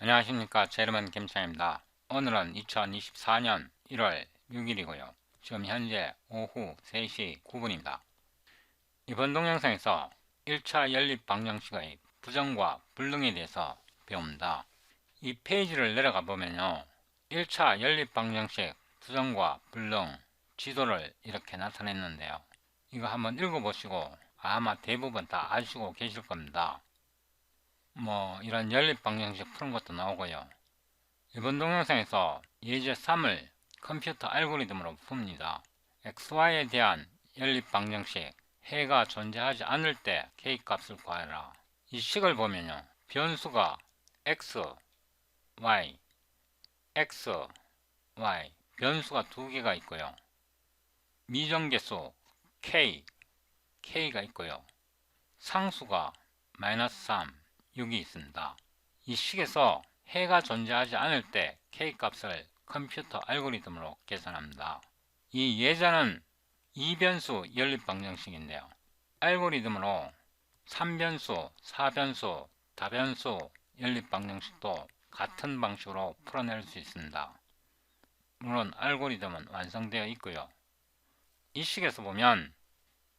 안녕하십니까. 제 이름은 김창입니다. 오늘은 2024년 1월 6일이고요. 지금 현재 오후 3시 9분입니다. 이번 동영상에서 1차 연립 방정식의 부정과 불능에 대해서 배웁니다. 이 페이지를 내려가 보면요. 1차 연립 방정식 부정과 불능 지도를 이렇게 나타냈는데요. 이거 한번 읽어보시고 아마 대부분 다 아시고 계실 겁니다. 이런 연립 방정식 푸는 것도 나오고요. 이번 동영상에서 예제 3을 컴퓨터 알고리즘으로 풉니다. xy에 대한 연립 방정식 해가 존재하지 않을 때 k값을 구하라. 이 식을 보면요. 변수가 x, y, x, y 변수가 두 개가 있고요. 미정계수 k가 있고요. 상수가 -3, 6이 있습니다. 이 식에서 해가 존재하지 않을 때 k값을 컴퓨터 알고리즘으로 계산합니다. 이 예제는 2변수 연립 방정식인데요. 알고리즘으로 3변수, 4변수, 다변수 연립 방정식도 같은 방식으로 풀어낼 수 있습니다. 물론 알고리즘은 완성되어 있고요. 이 식에서 보면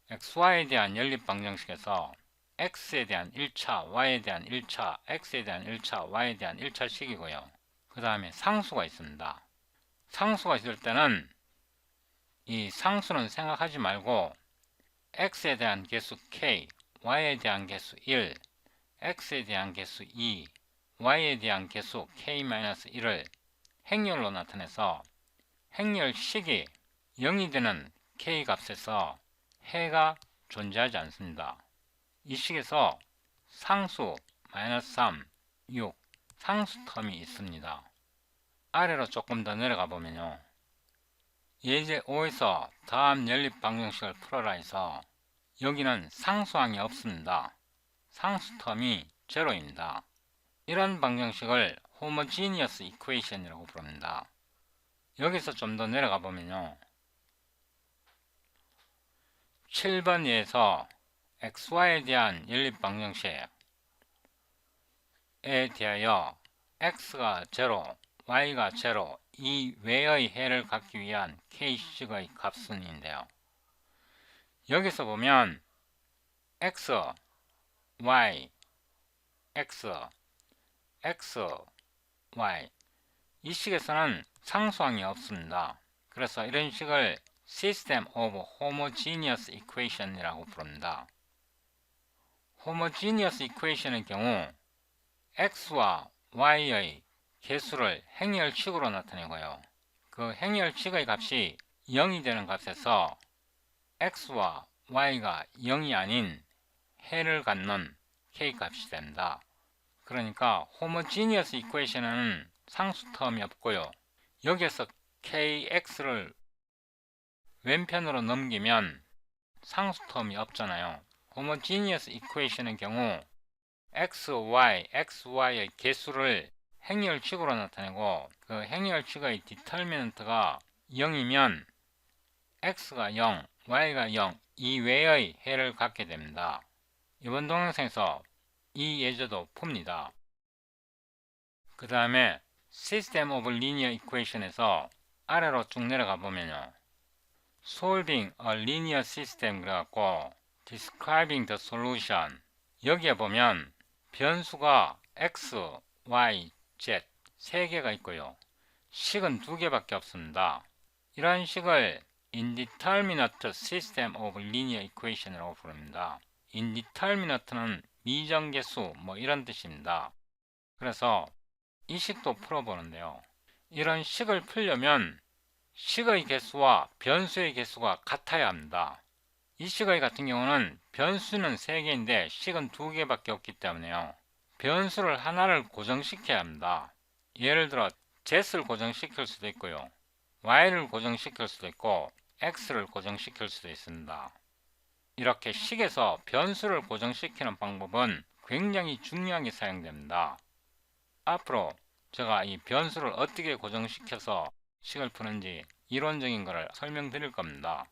xy에 대한 연립 방정식에서 x에 대한 1차, y에 대한 1차, x에 대한 1차, y에 대한 1차 식이고요. 그 다음에 상수가 있습니다. 상수가 있을 때는 이 상수는 생각하지 말고 x에 대한 개수 k, y에 대한 개수 1, x에 대한 개수 2, y에 대한 개수 k-1을 행렬로 나타내서 행렬식이 0이 되는 k값에서 해가 존재하지 않습니다. 이 식에서 상수 -3, 6 상수 텀이 있습니다. 아래로 조금 더 내려가 보면요. 예제 5에서 다음 연립 방정식을 풀어라 해서 여기는 상수항이 없습니다. 상수 텀이 제로입니다. 이런 방정식을 호모지니어스 이퀘이션이라고 부릅니다. 여기서 좀 더 내려가 보면요. 7번 예에서 xy에 대한 연립 방정식에 대하여 x가 0, y가 0 이 외의 해를 갖기 위한 k식의 값순인데요. 여기서 보면 x, y, x, x, y 이 식에서는 상수항이 없습니다. 그래서 이런 식을 System of Homogeneous Equation이라고 부릅니다. Homogeneous Equation의 경우 x와 y의 개수를 행렬식으로 나타내고요. 그 행렬식의 값이 0이 되는 값에서 x와 y가 0이 아닌 해를 갖는 k값이 됩니다. 그러니까 Homogeneous Equation은 상수 텀이 없고요. 여기에서 kx를 왼편으로 넘기면 상수 텀이 없잖아요. Homogeneous Equation의 경우 xy의 개수를 행렬식으로 나타내고 그 행렬식의 디터미넌트가 0이면 x가 0, y가 0 이외의 해를 갖게 됩니다. 이번 동영상에서 이 예제도 풉니다. 그 다음에 System of Linear Equation에서 아래로 쭉 내려가 보면요. Solving a Linear System 그래갖고 Describing the Solution 여기에 보면 변수가 x, y, z 3개가 있고요. 식은 2개밖에 없습니다. 이런 식을 Indeterminate System of Linear Equation이라고 부릅니다. Indeterminate는 미정계수 이런 뜻입니다. 그래서 이 식도 풀어보는데요. 이런 식을 풀려면 식의 개수와 변수의 개수가 같아야 합니다. 이 식의 같은 경우는 변수는 3개인데 식은 2개밖에 없기 때문에요. 변수를 하나를 고정시켜야 합니다. 예를 들어 z를 고정시킬 수도 있고요. y를 고정시킬 수도 있고 x를 고정시킬 수도 있습니다. 이렇게 식에서 변수를 고정시키는 방법은 굉장히 중요하게 사용됩니다. 앞으로 제가 이 변수를 어떻게 고정시켜서 식을 푸는지 이론적인 것을 설명드릴 겁니다.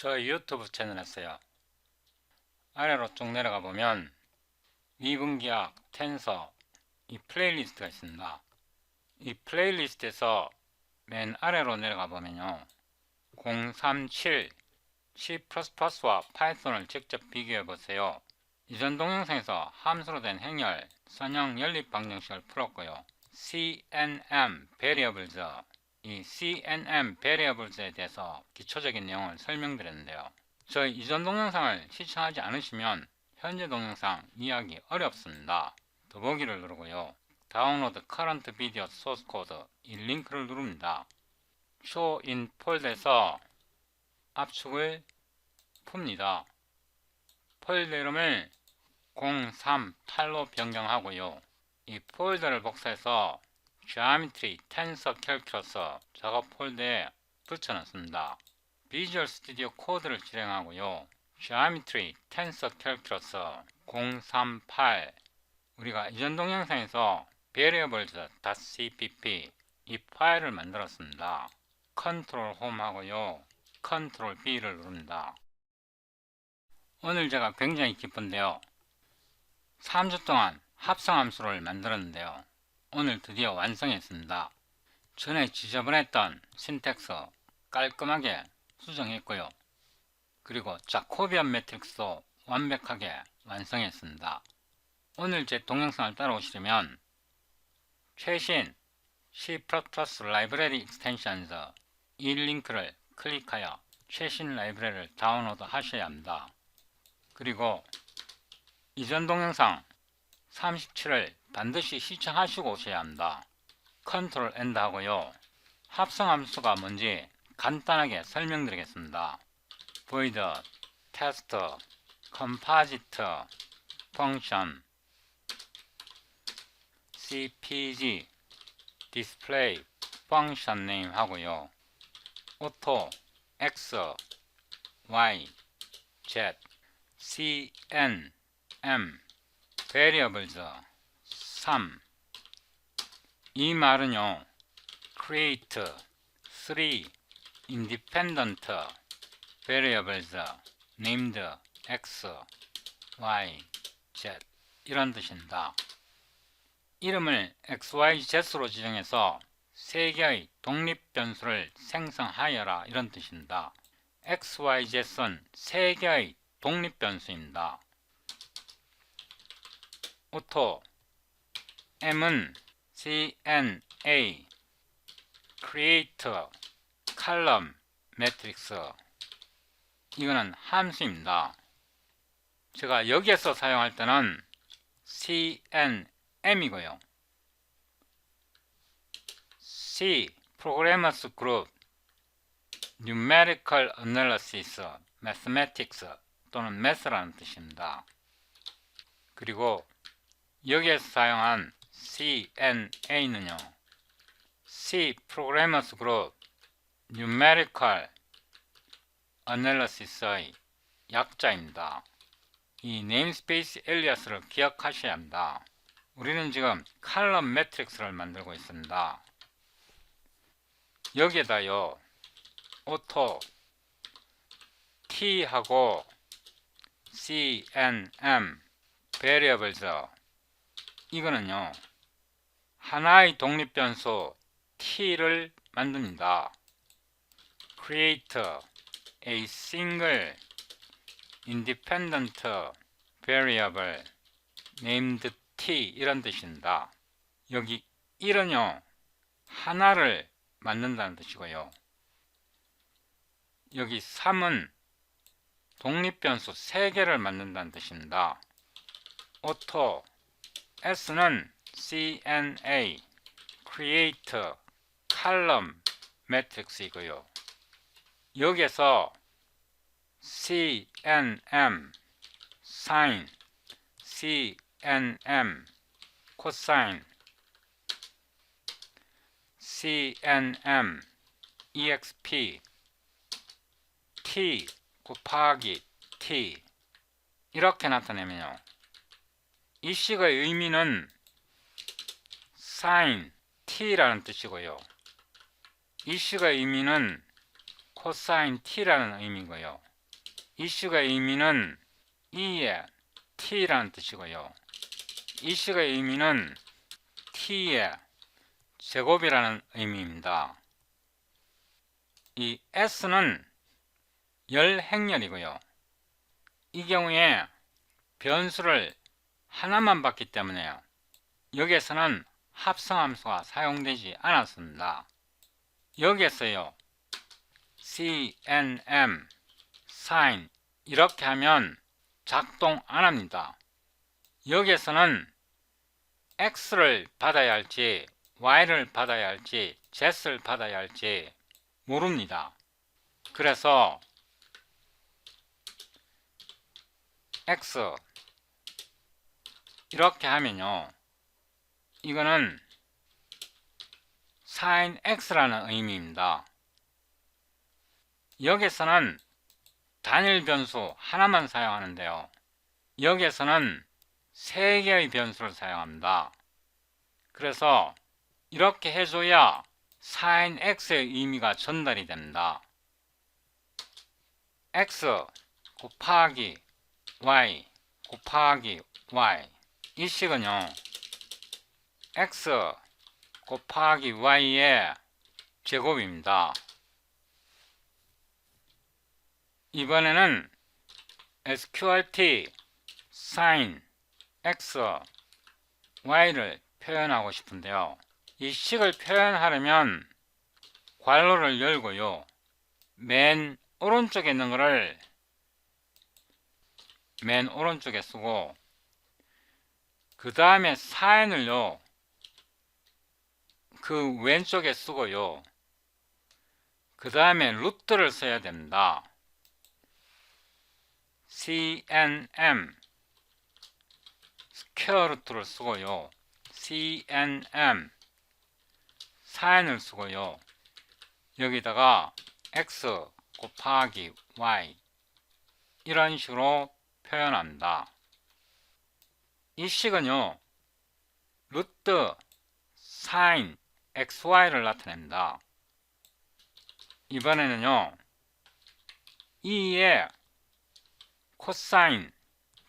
저희 유튜브 채널에서요. 아래로 쭉 내려가 보면 미분기학, 텐서, 이 플레이리스트가 있습니다. 이 플레이리스트에서 맨 아래로 내려가 보면요, 037 C++와 파이썬을 직접 비교해 보세요. 이전 동영상에서 함수로 된 행렬, 선형 연립 방정식을 풀었고요. CNN Variables, 이 CNN Variables에 대해서 기초적인 내용을 설명드렸는데요. 저희 이전 동영상을 시청하지 않으시면 현재 동영상 이해하기 어렵습니다. 더보기를 누르고요. 다운로드 Current Video Source Code 이 링크를 누릅니다. Show in 폴더에서 압축을 풉니다. 폴더 이름을 038로 변경하고요. 이 폴더를 복사해서 Geometry Tensor Calculus 작업 폴더에 붙여넣습니다. 비주얼 스튜디오 코드를 실행하고요. Geometry Tensor Calculus 038 우리가 이전 동영상에서 variables.cpp 이 파일을 만들었습니다. 컨트롤 홈 하고요. 컨트롤 B를 누릅니다. 오늘 제가 굉장히 기쁜데요. 3주 동안 합성함수를 만들었는데요. 오늘 드디어 완성했습니다. 전에 지저분했던 신텍스 깔끔하게 수정했고요. 그리고 자코비안 매트릭스도 완벽하게 완성했습니다. 오늘 제 동영상을 따라오시려면 최신 C++ 라이브러리 익스텐션즈 이 링크를 클릭하여 최신 라이브러리를 다운로드 하셔야 합니다. 그리고 이전 동영상 37을 반드시 시청하시고 오셔야 합니다. 컨트롤 엔드 하고요. 합성함수가 뭔지 간단하게 설명드리겠습니다. void test composite function cpg display function name 하고요. auto x y z cn m variables 3 이 말은요, create 3 independent variables named x, y, z 이런 뜻입니다. 이름을 x, y, z로 지정해서 3개의 독립 변수를 생성하여라 이런 뜻입니다. x, y, z는 3개의 독립 변수입니다. auto m은 cna create column matrix 이거는 함수입니다. 제가 여기에서 사용할 때는 cnm이고요. C Programmers Group Numerical Analysis Mathematics 또는 Math라는 뜻입니다. 그리고 여기에서 사용한 CNA는요, C Programmers Group Numerical Analysis의 약자입니다. 이 네임스페이스 엘리아스를 기억하셔야 합니다. 우리는 지금 칼럼 매트릭스를 만들고 있습니다. 여기에다요, auto t하고 cnm variables 이거는요, 하나의 독립변수 t를 만듭니다. create a single independent variable named t 이런 뜻입니다. 여기 1은요, 하나를 만든다는 뜻이고요. 여기 3은 독립변수 3개를 만든다는 뜻입니다. auto s는 cna create column matrix이고요. 여기에서 cnm sin cnm cosine cnm exp t 곱하기 t 이렇게 나타내면요, 이 식의 의미는 sin t라는 뜻이고요, 이 식의 의미는 cosine t라는 의미고요, 이 식의 의미는 2의 t라는 뜻이고요, 이 식의 의미는 t의 제곱이라는 의미입니다. 이 s는 열 행렬이고요. 이 경우에 변수를 하나만 받기 때문에요. 여기에서는 합성함수가 사용되지 않았습니다. 여기에서요 cnm, sin 이렇게 하면 작동 안합니다. 여기에서는 x를 받아야 할지 y를 받아야 할지 z를 받아야 할지 모릅니다. 그래서 x 이렇게 하면요 이거는 sin x라는 의미입니다. 여기서는 단일 변수 하나만 사용하는데요. 여기에서는 3개의 변수를 사용합니다. 그래서 이렇게 해줘야 sin x의 의미가 전달이 됩니다. x 곱하기 y 곱하기 y 이 식은요 x 곱하기 y의 제곱입니다. 이번에는 sqrt sin x y를 표현하고 싶은데요. 이 식을 표현하려면 괄호를 열고요. 맨 오른쪽에 있는 것을 맨 오른쪽에 쓰고 그 다음에 sign을요 그 왼쪽에 쓰고요. 그 다음에 루트를 써야 됩니다. cnm 스퀘어 루트를 쓰고요. cnm sign을 쓰고요. 여기다가 x 곱하기 y 이런 식으로 표현합니다. 이 식은요 루트 sin xy를 나타냅니다. 이번에는요 2의 코사인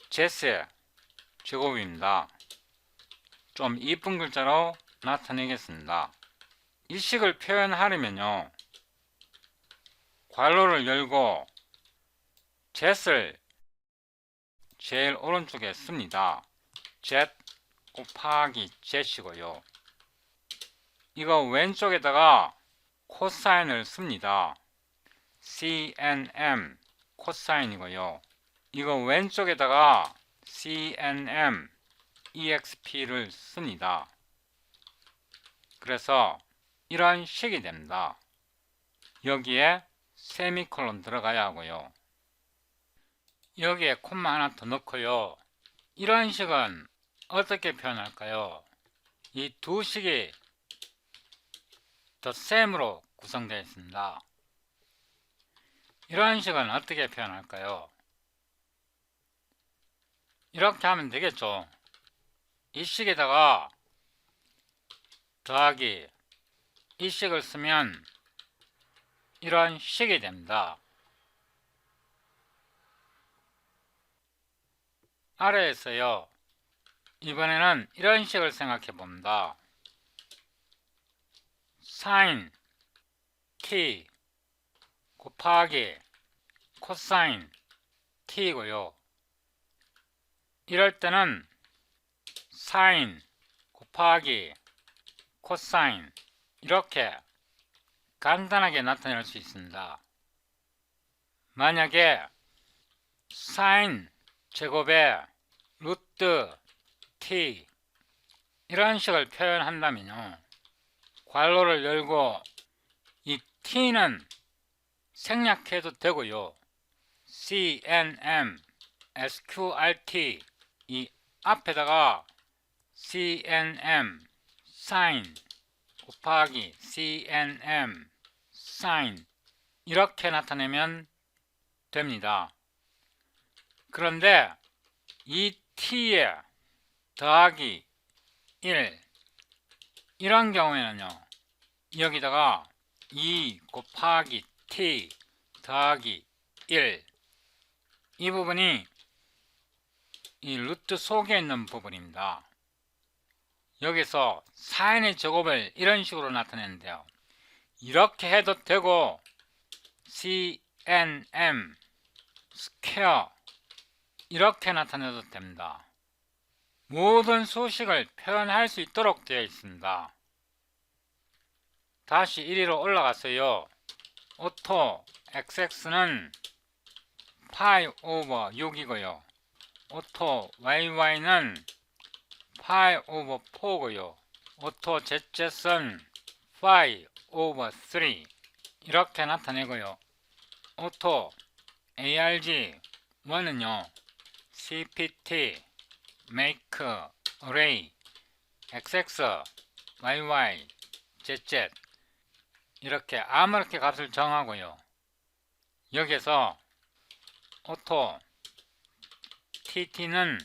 z의 제곱입니다. 좀 이쁜 글자로 나타내겠습니다. 이 식을 표현하려면요 괄호를 열고 z를 제일 오른쪽에 씁니다. z 곱하기 z이고요. 이거 왼쪽에다가 코사인을 씁니다. cnm 코사인이고요. 이거 왼쪽에다가 cnm exp를 씁니다. 그래서 이런 식이 됩니다. 여기에 세미콜론 들어가야 하고요. 여기에 콤마 하나 더 넣고요. 이런 식은 어떻게 표현할까요? 이 두 식이 the same으로 구성되어 있습니다. 이런 식은 어떻게 표현할까요? 이렇게 하면 되겠죠. 이 식에다가 더하기 이 식을 쓰면 이런 식이 됩니다. 아래에서요 이번에는 이런 식을 생각해 봅니다. sin t 곱하기 코사인 t고요. 이럴 때는 sin 곱하기 코사인 이렇게 간단하게 나타낼 수 있습니다. 만약에 sin 제곱에 루트 t 이런 식을 표현한다면요 괄호를 열고 이 t는 생략해도 되고요. cnm sqrt 이 앞에다가 cnm sin 곱하기 cnm sin 이렇게 나타내면 됩니다. 그런데 이 t에 더하기 1 이런 경우에는요 여기다가 2 곱하기 t 더하기 1 이 부분이 이 루트 속에 있는 부분입니다. 여기서 사인의 제곱을 이런 식으로 나타내는데요. 이렇게 해도 되고 cnm 스퀘어 이렇게 나타내도 됩니다. 모든 수식을 표현할 수 있도록 되어 있습니다. 다시 1위로 올라갔어요. 오토 xx는 파이 오버 6이고요. 오토 yy는 파이 오버 4고요. 오토 zz는 파이 오버 3 이렇게 나타내고요. 오토 arg 1은요 cpt make array xx yy zz 이렇게 아무렇게 값을 정하고요. 여기서 오토 tt는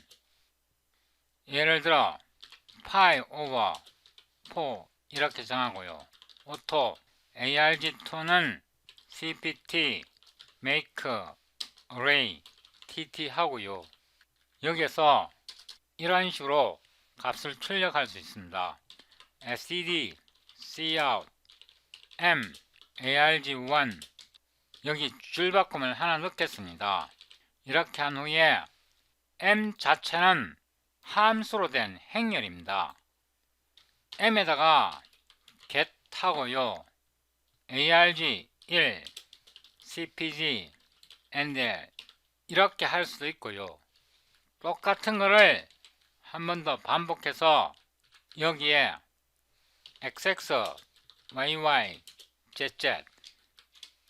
예를 들어 파이 오버 4 이렇게 정하고요. 오토 arg2는 cpt make array tt 하고요. 여기서 이런 식으로 값을 출력할 수 있습니다. std cout m arg1 여기 줄바꿈을 하나 넣겠습니다. 이렇게 한 후에 m 자체는 함수로 된 행렬입니다. m에다가 get 하고요. arg 1 cpg and 이렇게 할 수도 있고요. 똑같은 거를 한 번 더 반복해서 여기에 xx yy zz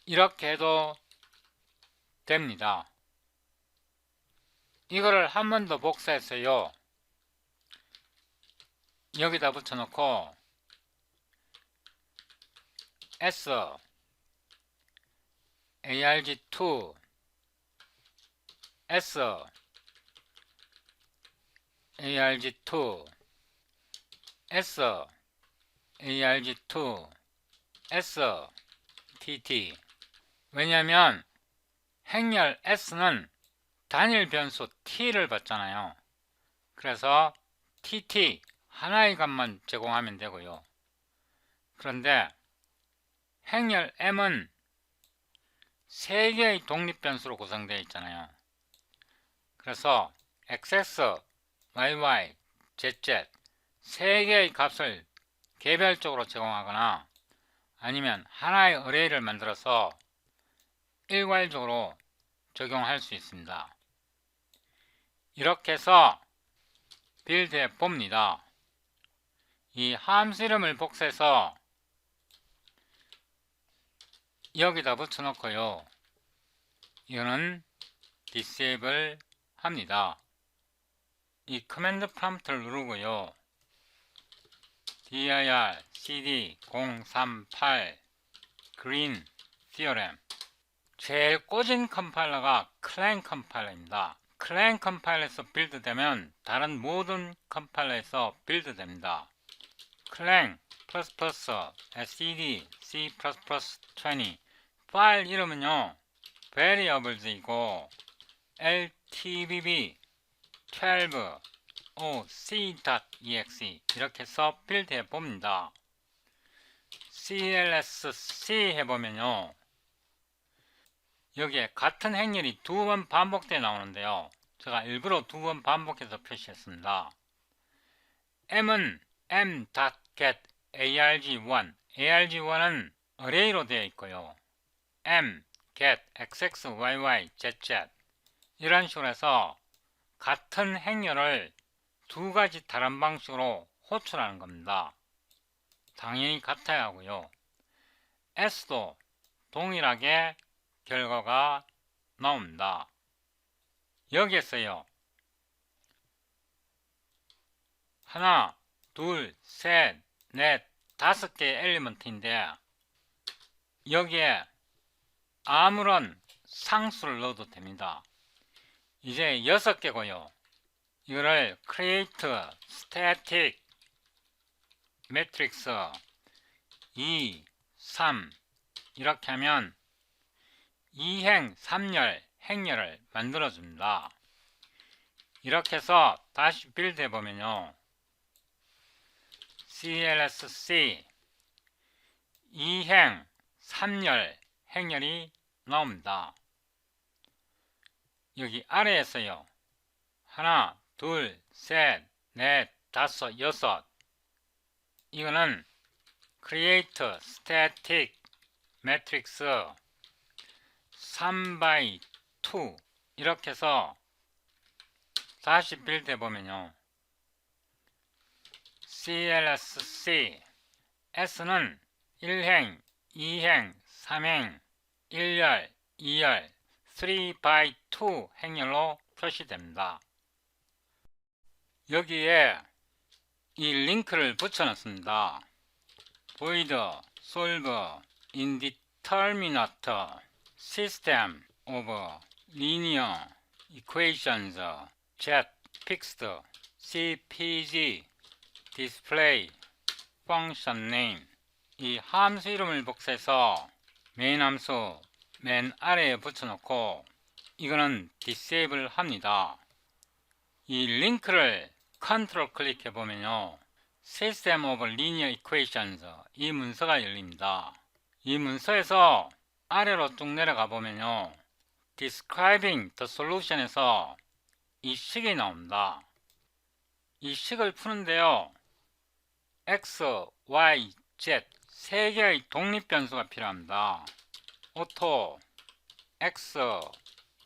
이렇게 해도 됩니다. 이거를 한 번 더 복사했어요. 여기다 붙여놓고 s arg2 s arg2 s arg2 s tt 왜냐하면 행렬 s는 단일 변수 t를 받잖아요. 그래서 tt 하나의 값만 제공하면 되고요. 그런데 행렬 m은 3개의 독립변수로 구성되어 있잖아요. 그래서 xx, yy, zz 3개의 값을 개별적으로 제공하거나 아니면 하나의 어레이를 만들어서 일괄적으로 적용할 수 있습니다. 이렇게 해서 빌드해 봅니다. 이 함수 이름을 복사해서 여기다 붙여놓고요. 이거는 disable 합니다. 이 커맨드 프롬프트를 누르고요. dir cd 038 green theorem 제일 꽂은 컴파일러가 클랭 컴파일러입니다. 클랭 컴파일러에서 빌드되면 다른 모든 컴파일러에서 빌드됩니다. 클랭 std c++20 파일 이름은요 variables이고 ltbb 12 c.exe 이렇게 해서 빌드해 봅니다. clsc 해보면요 여기에 같은 행렬이 2번 반복돼 나오는데요. 제가 일부러 2번 반복해서 표시했습니다. m은 m.get arg1 arg1은 array로 되어 있고요. m get xx yy zz 이런 식으로 해서 같은 행렬을 두 가지 다른 방식으로 호출하는 겁니다. 당연히 같아야 하고요. s도 동일하게 결과가 나옵니다. 여기에서요. 하나, 둘, 셋, 넷, 5개의 엘리먼트인데 여기에 아무런 상수를 넣어도 됩니다. 이제 6개고요. 이거를 create static matrix 2, 3 이렇게 하면 2행 3열 행렬을 만들어 줍니다. 이렇게 해서 다시 빌드 해보면요 CLSC 2행 3열 행렬이 나옵니다. 여기 아래에서요. 하나, 둘, 셋, 넷, 다섯, 여섯. 이거는 Create Static Matrix 3x2 이렇게 해서 다시 빌드 해보면요. CLSC S는 1행, 2행, 3행, 1열, 2열, 3x2 행렬로 표시됩니다. 여기에 이 링크를 붙여놨습니다. void solve indeterminate system of linear equations z fixed cpg display function name. 이 함수 이름을 복사해서 메인 함수 맨 아래에 붙여놓고 이거는 disable 합니다. 이 링크를 컨트롤 클릭해 보면요. System of Linear Equations 이 문서가 열립니다. 이 문서에서 아래로 쭉 내려가 보면요. Describing the Solution에서 이 식이 나옵니다. 이 식을 푸는데요. X, Y, Z 세 개의 독립 변수가 필요합니다. auto X,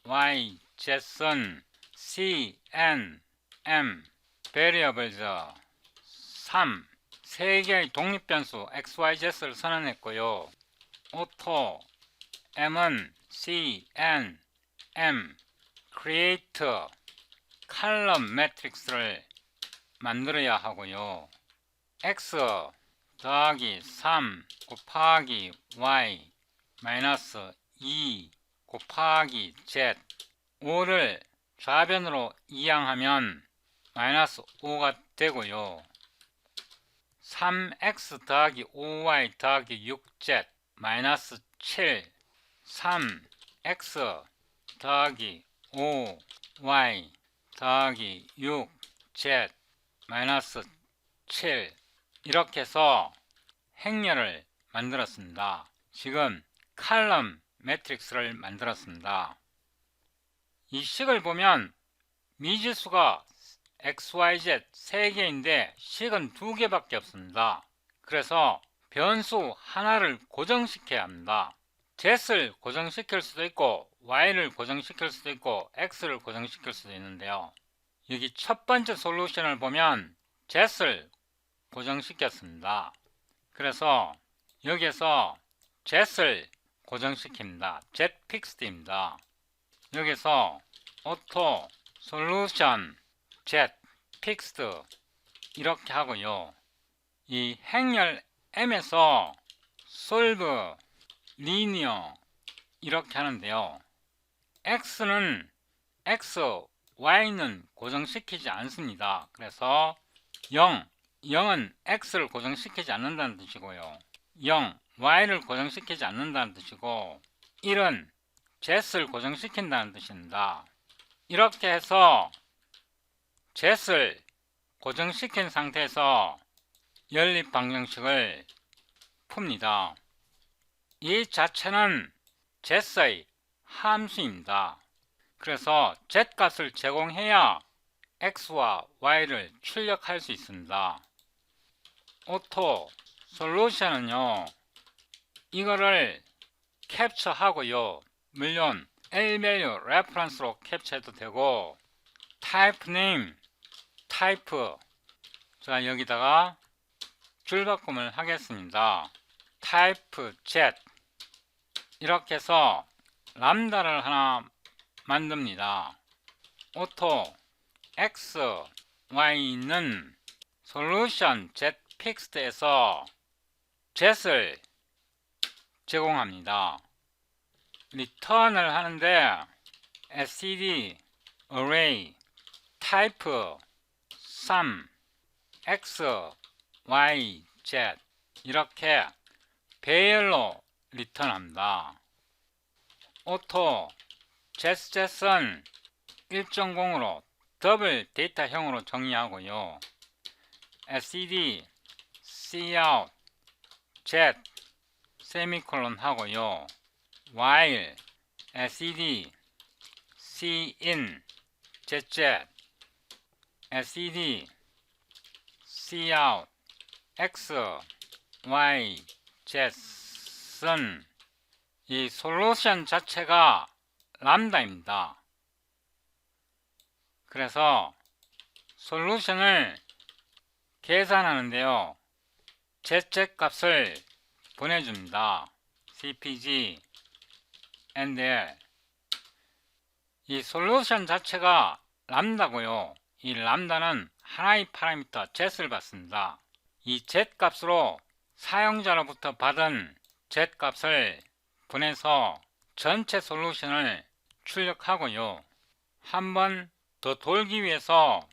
Y, Z은 C, N, M variables 3 세 개의 독립 변수 X, Y, Z를 선언했고요. auto M은 C, N, M create column matrix를 만들어야 하고요. X 더하기 3 곱하기 Y 마이너스 2 곱하기 Z 5를 좌변으로 이항하면 마이너스 5가 되고요. 3x 더하기 5y 더하기 6z 마이너스 7 3x 더하기 5y 더하기 6z 마이너스 7 이렇게 해서 행렬을 만들었습니다. 지금 칼럼 매트릭스를 만들었습니다. 이 식을 보면 미지수가 XYZ 3개인데 식은 2개밖에 없습니다. 그래서 변수 하나를 고정시켜야 합니다. Z를 고정시킬 수도 있고 Y를 고정시킬 수도 있고 X를 고정시킬 수도 있는데요. 여기 첫 번째 솔루션을 보면 Z를 고정시켰습니다. 그래서 여기에서 Z를 고정시킵니다. Z fixed입니다. 여기서 auto solution Z fixed 이렇게 하고요. 이 행렬 M에서 solve linear 이렇게 하는데요. X는 X, Y는 고정시키지 않습니다. 그래서 0은 X를 고정시키지 않는다는 뜻이고요. 0, Y를 고정시키지 않는다는 뜻이고 1은 Z를 고정시킨다는 뜻입니다. 이렇게 해서 Z를 고정시킨 상태에서 연립 방정식을 풉니다. 이 자체는 Z의 함수입니다. 그래서 Z 값을 제공해야 X와 Y를 출력할 수 있습니다. auto 솔루션은요, 이거를 캡처하고요. 물론 L-value 레퍼런스로 캡처해도 되고 type name, type 자 여기다가 줄바꿈을 하겠습니다. type Z 이렇게 해서 람다를 하나 만듭니다. auto X, Y는 solution Z fixed에서 Z를 제공합니다. return을 하는데 std array type 3 x, y, z 이렇게 배열로 리턴합니다. auto ZZ은 1.0으로 더블 데이터형으로 정의하고요. std cout z 세미콜론 하고요. while sed cin zz sed cout x y z은 이 솔루션 자체가 람다입니다. 그래서 솔루션을 계산하는데요. zz 값을 보내줍니다. cpg ndl 이 솔루션 자체가 람다고요. 이 람다는 하나의 파라미터 z를 받습니다. 이 z 값으로 사용자로부터 받은 z 값을 보내서 전체 솔루션을 출력하고요. 한 번 더 돌기 위해서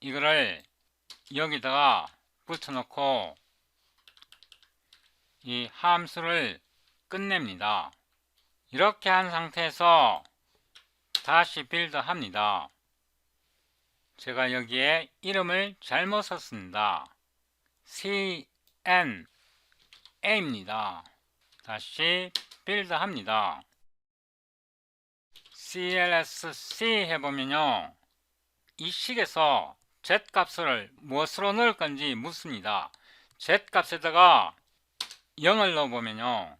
이거를 여기다가 붙여놓고 이 함수를 끝냅니다. 이렇게 한 상태에서 다시 빌드합니다. 제가 여기에 이름을 잘못 썼습니다. CNA입니다. 다시 빌드합니다. CLSC 해보면요. 이 식에서 z값을 무엇으로 넣을 건지 묻습니다. z값에다가 0을 넣어보면요.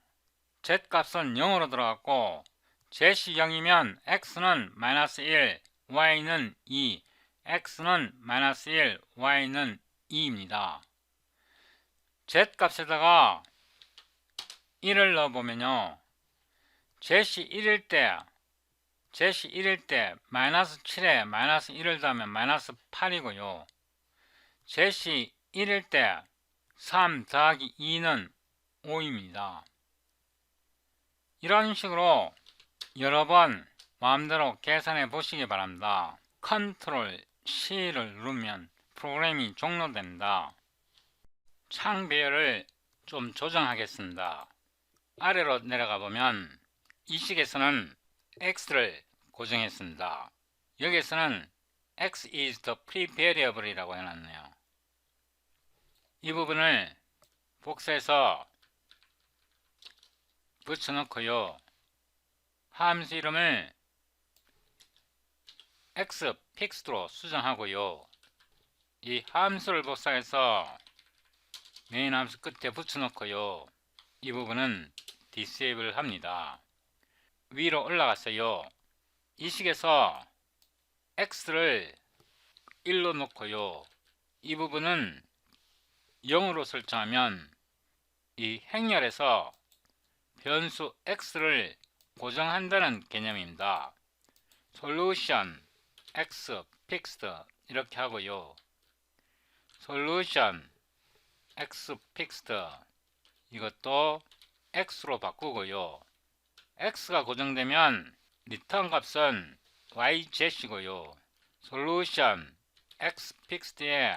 z값은 0으로 들어갔고 z이 0이면 x는 -1, y는 2, x는 -1, y는 2입니다. z값에다가 1을 넣어보면요. z이 1일 때 -7에 -1을 더하면 -8이고요. z이 1일 때 3 더하기 2는 5입니다. 이런 식으로 여러 번 마음대로 계산해 보시기 바랍니다. 컨트롤 C를 누르면 프로그램이 종료됩니다. 창 배열을 좀 조정하겠습니다. 아래로 내려가 보면 이 식에서는 X를 고정했습니다. 여기에서는 X is the pre-variable 이라고 해놨네요. 이 부분을 복사해서 붙여놓고요. 함수 이름을 xfixed로 수정하고요. 이 함수를 복사해서 메인 함수 끝에 붙여놓고요. 이 부분은 disable 합니다. 위로 올라갔어요. 이 식에서 x를 1로 놓고요. 이 부분은 0으로 설정하면 이 행렬에서 변수 x를 고정한다는 개념입니다. 솔루션 x fixed 이렇게 하고요. 솔루션 x fixed 이것도 x로 바꾸고요. x가 고정되면 리턴 값은 yzet이고요. 솔루션 x fixed에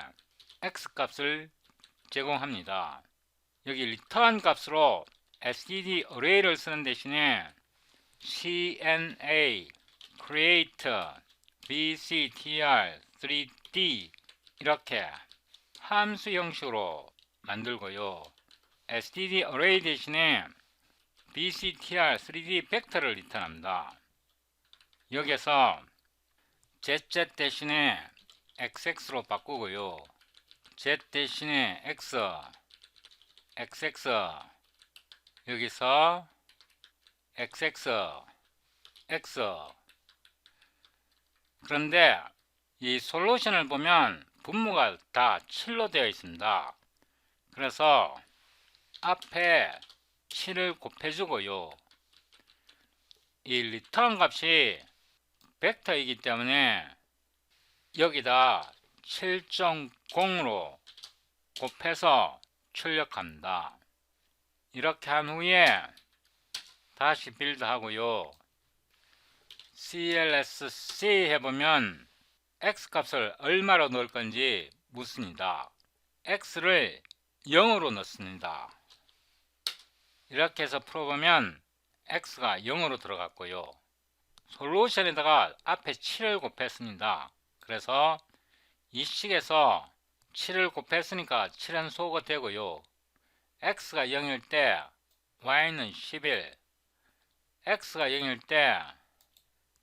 x 값을 제공합니다. 여기 리턴 값으로 std array를 쓰는 대신에 cna create bctr 3d 이렇게 함수 형식으로 만들고요. std array 대신에 bctr 3d 벡터를 리턴합니다. 여기서 zz 대신에 xx로 바꾸고요. z 대신에 x xx 여기서 xx x 그런데 이 솔루션을 보면 분모가 다 7로 되어 있습니다. 그래서 앞에 7을 곱해주고요. 이 리턴 값이 벡터이기 때문에 여기다 7.0으로 곱해서 출력합니다. 이렇게 한 후에 다시 빌드 하고요. CLSC 해보면 X 값을 얼마로 넣을 건지 묻습니다. X를 0으로 넣습니다. 이렇게 해서 풀어보면 X가 0으로 들어갔고요. 솔루션에다가 앞에 7을 곱했습니다. 그래서 이 식에서 7을 곱했으니까 7은 소가 되고요. x가 0일 때 y는 11, x가 0일 때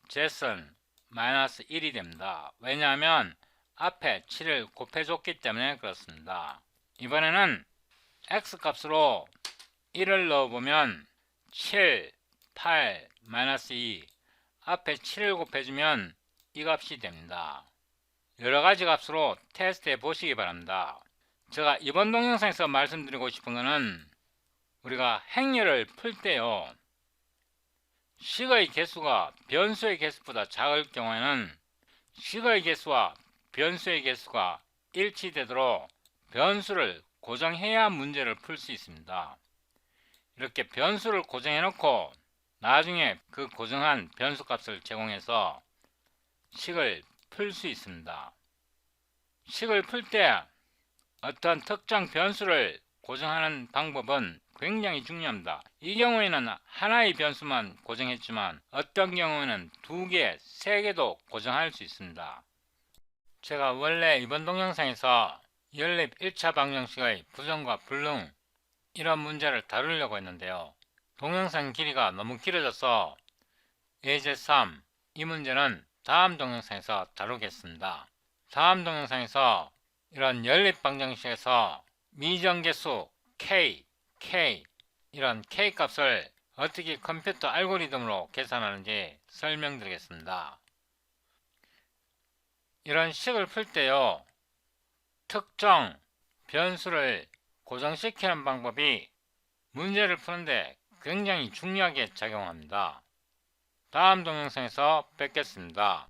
z은 마이너스 1이 됩니다. 왜냐하면 앞에 7을 곱해줬기 때문에 그렇습니다. 이번에는 x 값으로 1을 넣어보면 7, 8, 마이너스 2 앞에 7을 곱해주면 이 값이 됩니다. 여러가지 값으로 테스트해 보시기 바랍니다. 제가 이번 동영상에서 말씀드리고 싶은 것은 우리가 행렬을 풀 때요, 식의 개수가 변수의 개수보다 작을 경우에는 식의 개수와 변수의 개수가 일치되도록 변수를 고정해야 문제를 풀 수 있습니다. 이렇게 변수를 고정해 놓고 나중에 그 고정한 변수 값을 제공해서 식을 풀 수 있습니다. 식을 풀 때 어떤 특정 변수를 고정하는 방법은 굉장히 중요합니다. 이 경우에는 하나의 변수만 고정했지만 어떤 경우에는 2개, 3개도 고정할 수 있습니다. 제가 원래 이번 동영상에서 연립 1차 방정식의 부정과 불능 이런 문제를 다루려고 했는데요. 동영상 길이가 너무 길어져서 예제3 이 문제는 다음 동영상에서 다루겠습니다. 다음 동영상에서 이런 연립 방정식에서 미정계수 k, 이런 k 값을 어떻게 컴퓨터 알고리즘으로 계산하는지 설명드리겠습니다. 이런 식을 풀 때요, 특정 변수를 고정시키는 방법이 문제를 푸는데 굉장히 중요하게 작용합니다. 다음 동영상에서 뵙겠습니다.